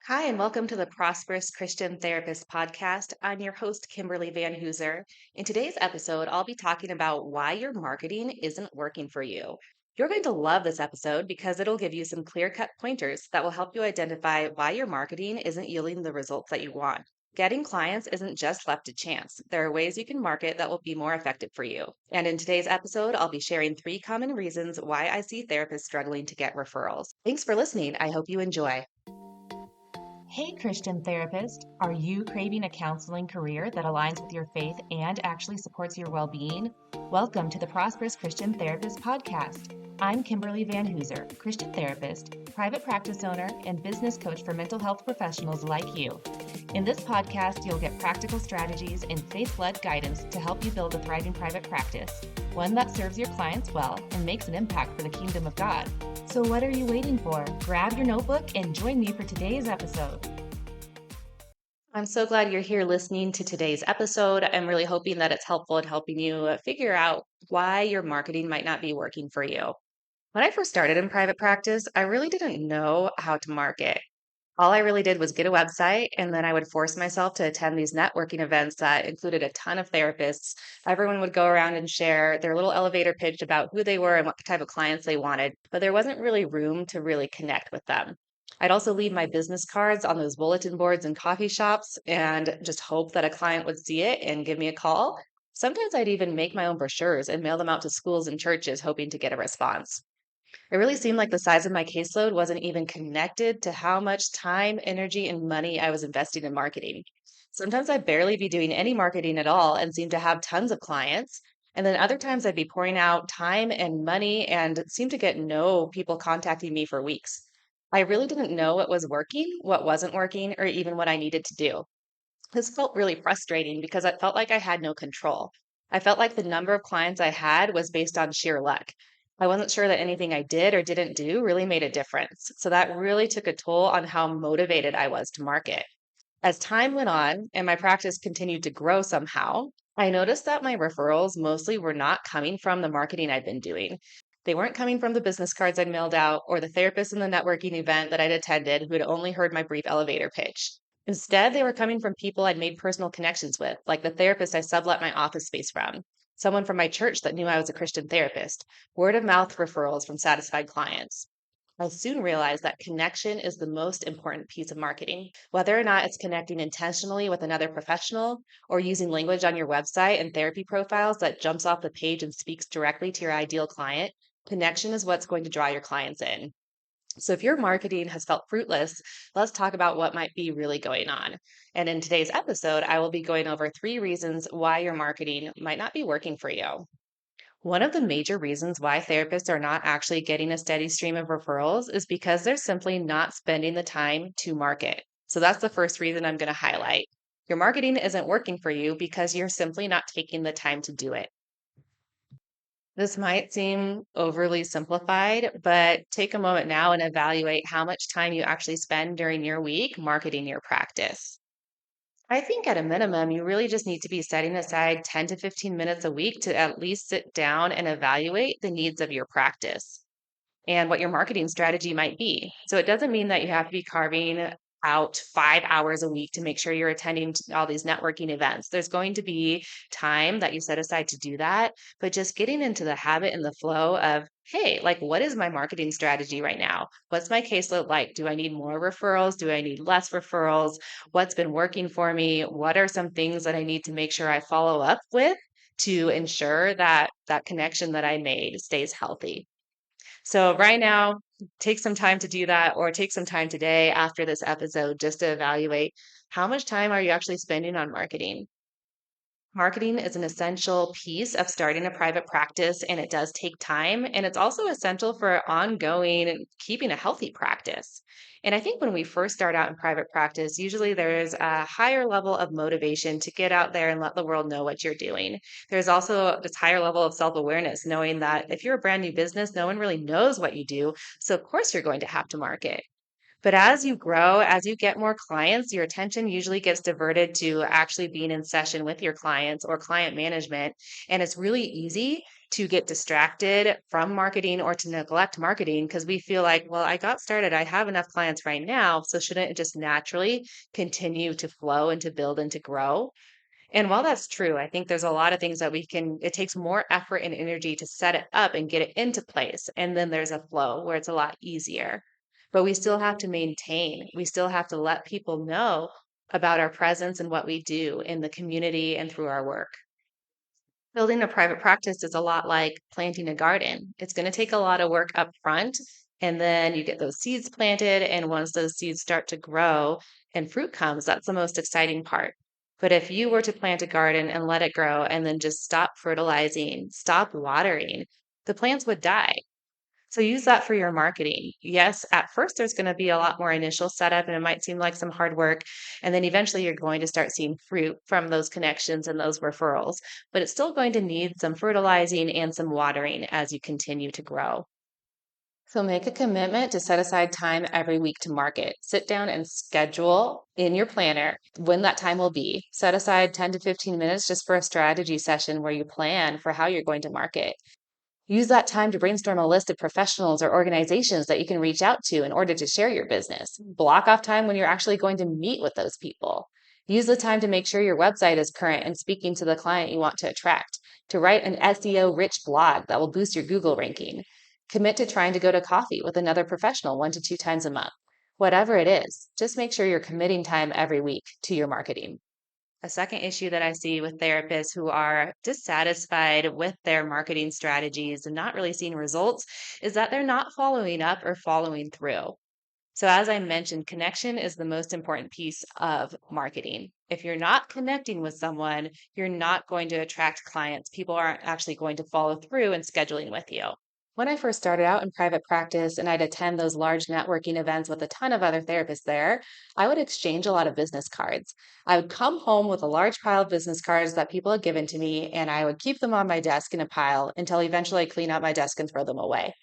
Hi, and welcome to the Prosperous Christian Therapist podcast. I'm your host, Kimberly Van Hooser. In today's episode, I'll be talking about why your marketing isn't working for you. You're going to love this episode because it'll give you some clear cut pointers that will help you identify why your marketing isn't yielding the results that you want. Getting clients isn't just left to chance. There are ways you can market that will be more effective for you. And in today's episode, I'll be sharing 3 common reasons why I see therapists struggling to get referrals. Thanks for listening. I hope you enjoy. Hey, Christian therapist, are you craving a counseling career that aligns with your faith and actually supports your well being? Welcome to the Prosperous Christian Therapist podcast. I'm Kimberly Van Hooser, Christian therapist, private practice owner, and business coach for mental health professionals like you. In this podcast, you'll get practical strategies and faith led guidance to help you build a thriving private practice, one that serves your clients well and makes an impact for the kingdom of God. So, what are you waiting for? Grab your notebook and join me for today's episode. I'm so glad you're here listening to today's episode. I'm really hoping that it's helpful in helping you figure out why your marketing might not be working for you. When I first started in private practice, I really didn't know how to market. All I really did was get a website, and then I would force myself to attend these networking events that included a ton of therapists. Everyone would go around and share their little elevator pitch about who they were and what type of clients they wanted, but there wasn't really room to really connect with them. I'd also leave my business cards on those bulletin boards in coffee shops and just hope that a client would see it and give me a call. Sometimes I'd even make my own brochures and mail them out to schools and churches, hoping to get a response. It really seemed like the size of my caseload wasn't even connected to how much time, energy, and money I was investing in marketing. Sometimes I'd barely be doing any marketing at all and seem to have tons of clients. And then other times I'd be pouring out time and money and seem to get no people contacting me for weeks. I really didn't know what was working, what wasn't working, or even what I needed to do. This felt really frustrating because it felt like I had no control. I felt like the number of clients I had was based on sheer luck. I wasn't sure that anything I did or didn't do really made a difference. So that really took a toll on how motivated I was to market. As time went on and my practice continued to grow somehow, I noticed that my referrals mostly were not coming from the marketing I'd been doing. They weren't coming from the business cards I'd mailed out or the therapist in the networking event that I'd attended who had only heard my brief elevator pitch. Instead, they were coming from people I'd made personal connections with, like the therapist I sublet my office space from, someone from my church that knew I was a Christian therapist, word of mouth referrals from satisfied clients. I soon realized that connection is the most important piece of marketing. Whether or not it's connecting intentionally with another professional or using language on your website and therapy profiles that jumps off the page and speaks directly to your ideal client, connection is what's going to draw your clients in. So, if your marketing has felt fruitless, let's talk about what might be really going on. And in today's episode, I will be going over 3 reasons why your marketing might not be working for you. One of the major reasons why therapists are not actually getting a steady stream of referrals is because they're simply not spending the time to market. So that's the first reason I'm going to highlight. Your marketing isn't working for you because you're simply not taking the time to do it. This might seem overly simplified, but take a moment now and evaluate how much time you actually spend during your week marketing your practice. I think at a minimum, you really just need to be setting aside 10 to 15 minutes a week to at least sit down and evaluate the needs of your practice and what your marketing strategy might be. So it doesn't mean that you have to be carving out 5 hours a week to make sure you're attending all these networking events. There's going to be time that you set aside to do that, but just getting into the habit and the flow of, hey, like, what is my marketing strategy right now? What's my caseload like? Do I need more referrals? Do I need less referrals? What's been working for me? What are some things that I need to make sure I follow up with to ensure that that connection that I made stays healthy? So right now, take some time to do that, or take some time today after this episode just to evaluate how much time are you actually spending on marketing. Marketing is an essential piece of starting a private practice, and it does take time. And it's also essential for ongoing and keeping a healthy practice. And I think when we first start out in private practice, usually there's a higher level of motivation to get out there and let the world know what you're doing. There's also this higher level of self awareness, knowing that if you're a brand new business, no one really knows what you do. So, of course, you're going to have to market. But as you grow, as you get more clients, your attention usually gets diverted to actually being in session with your clients or client management. And it's really easy to get distracted from marketing or to neglect marketing because we feel like, well, I got started, I have enough clients right now. So shouldn't it just naturally continue to flow and to build and to grow? And while that's true, I think there's a lot of things that it takes more effort and energy to set it up and get it into place. And then there's a flow where it's a lot easier. But we still have to maintain, we still have to let people know about our presence and what we do in the community and through our work. Building a private practice is a lot like planting a garden. It's going to take a lot of work up front, and then you get those seeds planted. And once those seeds start to grow and fruit comes, that's the most exciting part. But if you were to plant a garden and let it grow and then just stop fertilizing, stop watering, the plants would die. So use that for your marketing. Yes, at first there's going to be a lot more initial setup and it might seem like some hard work. And then eventually you're going to start seeing fruit from those connections and those referrals. But it's still going to need some fertilizing and some watering as you continue to grow. So make a commitment to set aside time every week to market. Sit down and schedule in your planner when that time will be. Set aside 10 to 15 minutes just for a strategy session where you plan for how you're going to market. Use that time to brainstorm a list of professionals or organizations that you can reach out to in order to share your business. Block off time when you're actually going to meet with those people. Use the time to make sure your website is current and speaking to the client you want to attract. To write an SEO rich blog that will boost your Google ranking. Commit to trying to go to coffee with another professional 1 to 2 times a month. Whatever it is, just make sure you're committing time every week to your marketing. A second issue that I see with therapists who are dissatisfied with their marketing strategies and not really seeing results is that they're not following up or following through. So, as I mentioned, connection is the most important piece of marketing. If you're not connecting with someone, you're not going to attract clients. People aren't actually going to follow through and scheduling with you. When I first started out in private practice and I'd attend those large networking events with a ton of other therapists there, I would exchange a lot of business cards. I would come home with a large pile of business cards that people had given to me, and I would keep them on my desk in a pile until eventually I clean out my desk and throw them away.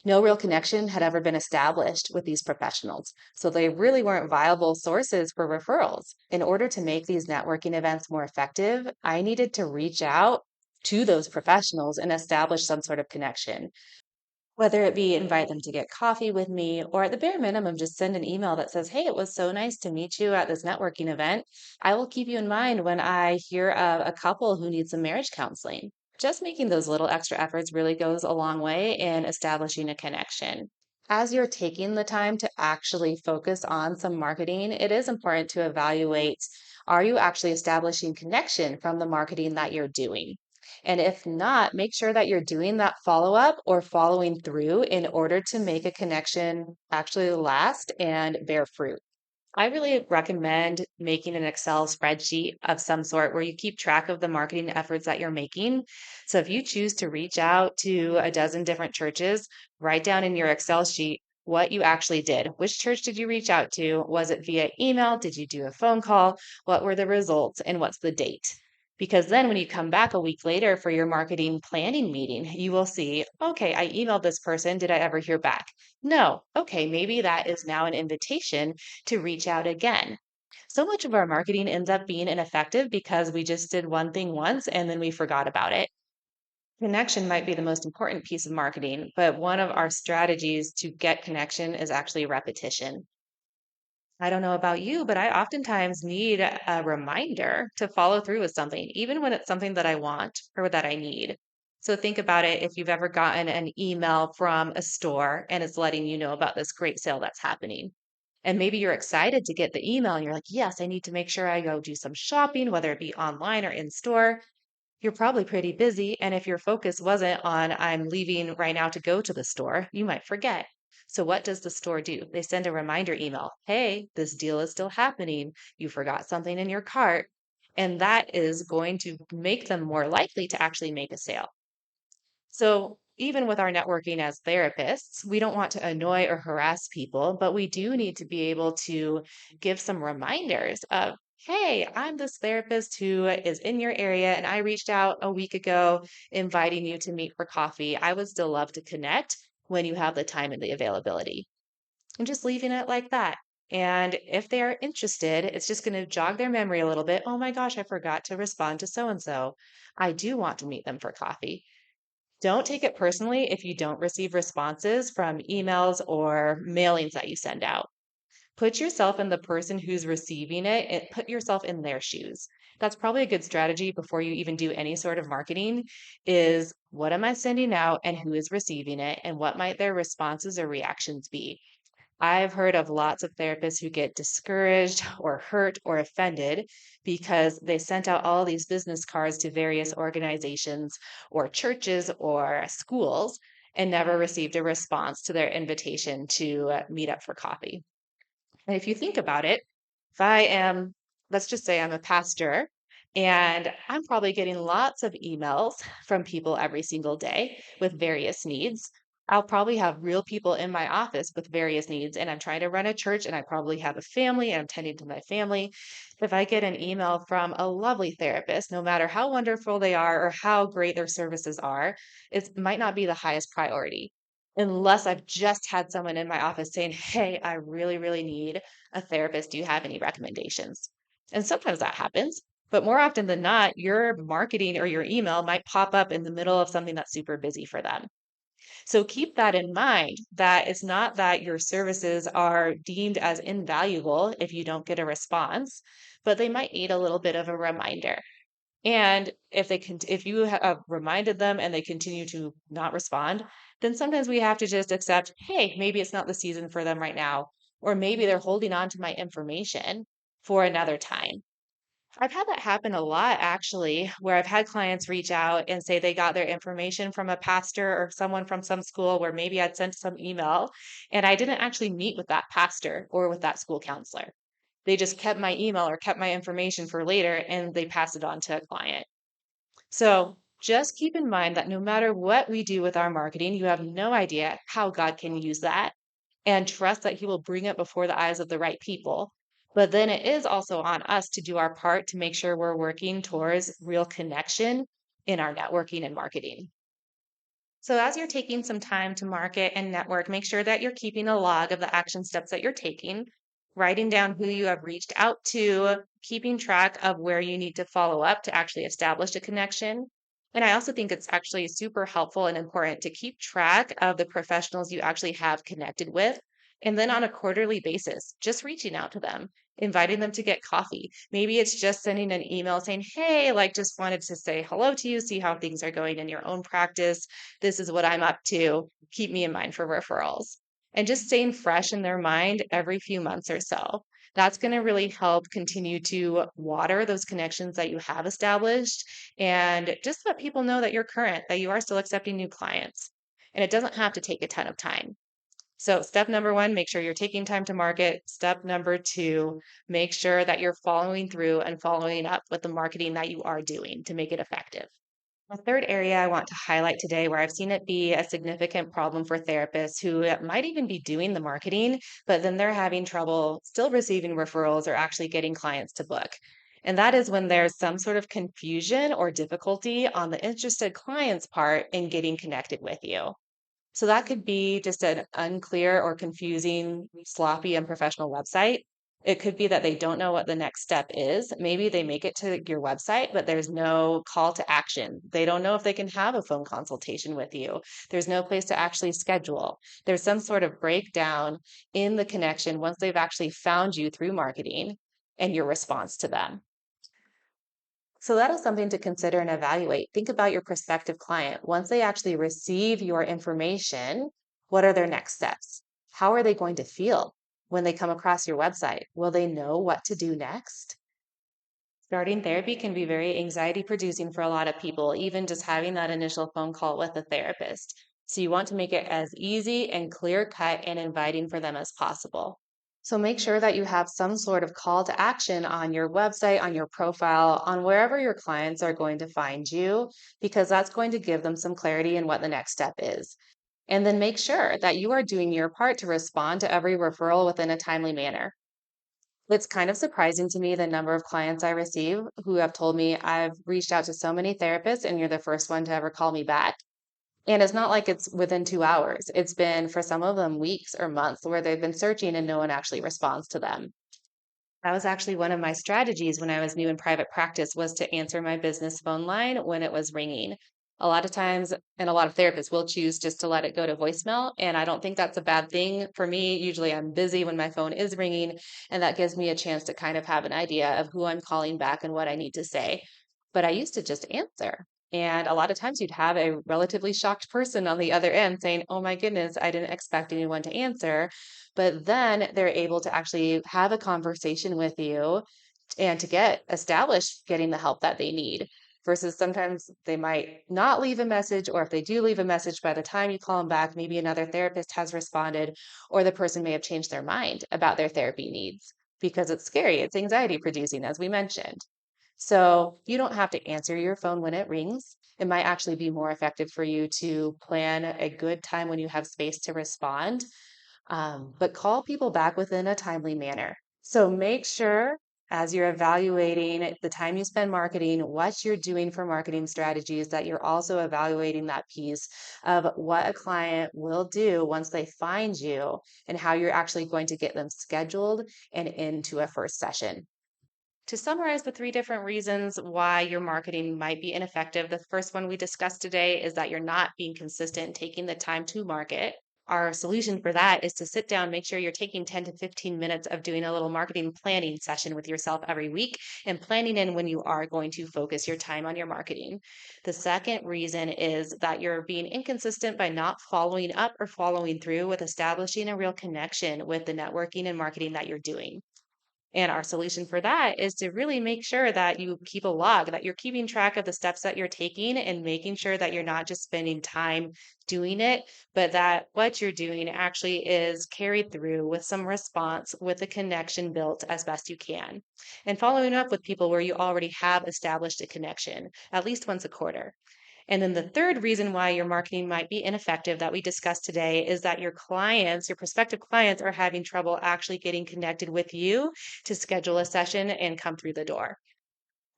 No real connection had ever been established with these professionals, so they really weren't viable sources for referrals. In order to make these networking events more effective, I needed to reach out to those professionals and establish some sort of connection. Whether it be invite them to get coffee with me, or at the bare minimum, just send an email that says, "Hey, it was so nice to meet you at this networking event. I will keep you in mind when I hear of a couple who needs some marriage counseling." Just making those little extra efforts really goes a long way in establishing a connection. As you're taking the time to actually focus on some marketing, it is important to evaluate, are you actually establishing connection from the marketing that you're doing? And if not, make sure that you're doing that follow up or following through in order to make a connection actually last and bear fruit. I really recommend making an Excel spreadsheet of some sort where you keep track of the marketing efforts that you're making. So if you choose to reach out to a dozen different churches, write down in your Excel sheet what you actually did. Which church did you reach out to? Was it via email? Did you do a phone call? What were the results and what's the date? Because then when you come back a week later for your marketing planning meeting, you will see, okay, I emailed this person. Did I ever hear back? No. Okay, maybe that is now an invitation to reach out again. So much of our marketing ends up being ineffective because we just did one thing once and then we forgot about it. Connection might be the most important piece of marketing, but one of our strategies to get connection is actually repetition. I don't know about you, but I oftentimes need a reminder to follow through with something, even when it's something that I want or that I need. So think about it if you've ever gotten an email from a store and it's letting you know about this great sale that's happening. And maybe you're excited to get the email and you're like, yes, I need to make sure I go do some shopping, whether it be online or in store. You're probably pretty busy. And if your focus wasn't on, I'm leaving right now to go to the store, you might forget. So, what does the store do? They send a reminder email. Hey, this deal is still happening. You forgot something in your cart. And that is going to make them more likely to actually make a sale. So, even with our networking as therapists, we don't want to annoy or harass people, but we do need to be able to give some reminders of, hey, I'm this therapist who is in your area, and I reached out a week ago inviting you to meet for coffee. I would still love to connect when you have the time and the availability. and just leaving it like that. And if they are interested, it's just going to jog their memory a little bit. Oh my gosh, I forgot to respond to so and so. I do want to meet them for coffee. Don't take it personally if you don't receive responses from emails or mailings that you send out. Put yourself in the person who's receiving it and put yourself in their shoes. That's probably a good strategy before you even do any sort of marketing is what am I sending out and who is receiving it and what might their responses or reactions be? I've heard of lots of therapists who get discouraged or hurt or offended because they sent out all these business cards to various organizations or churches or schools and never received a response to their invitation to meet up for coffee. And if you think about it, if I am, let's just say I'm a pastor, and I'm probably getting lots of emails from people every single day with various needs. I'll probably have real people in my office with various needs, and I'm trying to run a church, and I probably have a family, and I'm tending to my family. If I get an email from a lovely therapist, no matter how wonderful they are or how great their services are, it might not be the highest priority unless I've just had someone in my office saying, "Hey, I really, really need a therapist. Do you have any recommendations?" And sometimes that happens, but more often than not, your marketing or your email might pop up in the middle of something that's super busy for them. So keep that in mind that it's not that your services are deemed as invaluable if you don't get a response, but they might need a little bit of a reminder. And if if you have reminded them and they continue to not respond, then sometimes we have to just accept, hey, maybe it's not the season for them right now, or maybe they're holding on to my information for another time. I've had that happen a lot actually, where I've had clients reach out and say they got their information from a pastor or someone from some school where maybe I'd sent some email and I didn't actually meet with that pastor or with that school counselor. They just kept my email or kept my information for later and they passed it on to a client. So just keep in mind that no matter what we do with our marketing, you have no idea how God can use that and trust that He will bring it before the eyes of the right people. But then it is also on us to do our part to make sure we're working towards real connection in our networking and marketing. So, as you're taking some time to market and network, make sure that you're keeping a log of the action steps that you're taking, writing down who you have reached out to, keeping track of where you need to follow up to actually establish a connection. And I also think it's actually super helpful and important to keep track of the professionals you actually have connected with. And then on a quarterly basis, just reaching out to them, inviting them to get coffee. Maybe it's just sending an email saying, hey, like just wanted to say hello to you, see how things are going in your own practice. This is what I'm up to. Keep me in mind for referrals. And just staying fresh in their mind every few months or so. That's going to really help continue to water those connections that you have established and just let people know that you're current, that you are still accepting new clients. And it doesn't have to take a ton of time. So, step number one, make sure you're taking time to market. Step number two, make sure that you're following through and following up with the marketing that you are doing to make it effective. A third area I want to highlight today, where I've seen it be a significant problem for therapists who might even be doing the marketing, but then they're having trouble still receiving referrals or actually getting clients to book. And that is when there's some sort of confusion or difficulty on the interested client's part in getting connected with you. So that could be just an unclear or confusing, sloppy, unprofessional website. It could be that they don't know what the next step is. Maybe they make it to your website, but there's no call to action. They don't know if they can have a phone consultation with you. There's no place to actually schedule. There's some sort of breakdown in the connection once they've actually found you through marketing and your response to them. So that is something to consider and evaluate. Think about your prospective client. Once they actually receive your information, what are their next steps? How are they going to feel when they come across your website? Will they know what to do next? Starting therapy can be very anxiety producing for a lot of people, even just having that initial phone call with a therapist. So you want to make it as easy and clear cut and inviting for them as possible. So make sure that you have some sort of call to action on your website, on your profile, on wherever your clients are going to find you, because that's going to give them some clarity in what the next step is. And then make sure that you are doing your part to respond to every referral within a timely manner. It's kind of surprising to me the number of clients I receive who have told me I've reached out to so many therapists and you're the first one to ever call me back. And it's not like it's within 2 hours. It's been for some of them weeks or months where they've been searching and no one actually responds to them. That was actually one of my strategies when I was new in private practice was to answer my business phone line when it was ringing. A lot of times, and a lot of therapists will choose just to let it go to voicemail. And I don't think that's a bad thing for me. Usually I'm busy when my phone is ringing, and that gives me a chance to kind of have an idea of who I'm calling back and what I need to say. But I used to just answer. And a lot of times you'd have a relatively shocked person on the other end saying, "Oh my goodness, I didn't expect anyone to answer." But then they're able to actually have a conversation with you and to get established getting the help that they need. Versus sometimes they might not leave a message, or if they do leave a message, by the time you call them back, maybe another therapist has responded, or the person may have changed their mind about their therapy needs because it's scary. It's anxiety producing, as we mentioned. So you don't have to answer your phone when it rings. It might actually be more effective for you to plan a good time when you have space to respond, but call people back within a timely manner. So make sure as you're evaluating the time you spend marketing, what you're doing for marketing strategies, that you're also evaluating that piece of what a client will do once they find you and how you're actually going to get them scheduled and into a first session. To summarize the three different reasons why your marketing might be ineffective, the first one we discussed today is that you're not being consistent and taking the time to market. Our solution for that is to sit down, make sure you're taking 10 to 15 minutes of doing a little marketing planning session with yourself every week and planning in when you are going to focus your time on your marketing. The second reason is that you're being inconsistent by not following up or following through with establishing a real connection with the networking and marketing that you're doing. And our solution for that is to really make sure that you keep a log, that you're keeping track of the steps that you're taking and making sure that you're not just spending time doing it, but that what you're doing actually is carried through with some response, with a connection built as best you can. And following up with people where you already have established a connection, at least once a quarter. And then the third reason why your marketing might be ineffective that we discussed today is that your clients, your prospective clients, are having trouble actually getting connected with you to schedule a session and come through the door.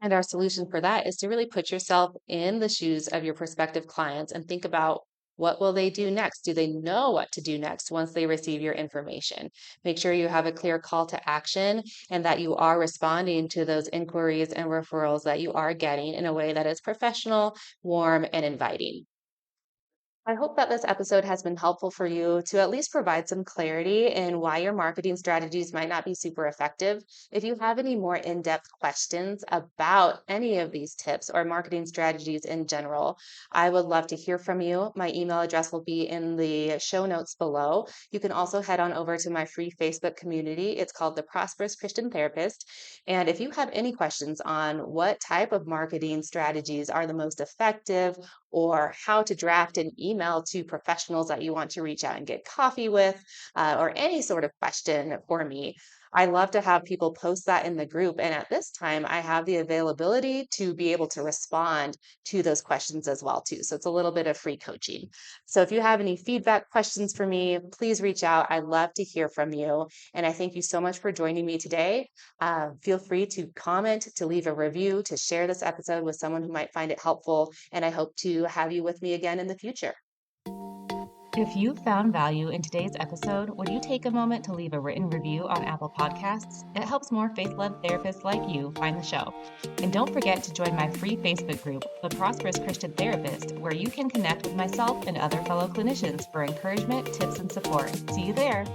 And our solution for that is to really put yourself in the shoes of your prospective clients and think about what will they do next? Do they know what to do next once they receive your information? Make sure you have a clear call to action and that you are responding to those inquiries and referrals that you are getting in a way that is professional, warm, and inviting. I hope that this episode has been helpful for you to at least provide some clarity in why your marketing strategies might not be super effective. If you have any more in depth questions about any of these tips or marketing strategies in general, I would love to hear from you. My email address will be in the show notes below. You can also head on over to my free Facebook community. It's called The Prosperous Christian Therapist. And if you have any questions on what type of marketing strategies are the most effective, or how to draft an email to professionals that you want to reach out and get coffee with, or any sort of question for me. I love to have people post that in the group. And at this time, I have the availability to be able to respond to those questions as well, too. So it's a little bit of free coaching. So if you have any feedback questions for me, please reach out. I love to hear from you. And I thank you so much for joining me today. Feel free to comment, to leave a review, to share this episode with someone who might find it helpful. And I hope to have you with me again in the future. If you found value in today's episode, would you take a moment to leave a written review on Apple Podcasts? It helps more faith led therapists like you find the show. And don't forget to join my free Facebook group, The Prosperous Christian Therapist, where you can connect with myself and other fellow clinicians for encouragement, tips, and support. See you there.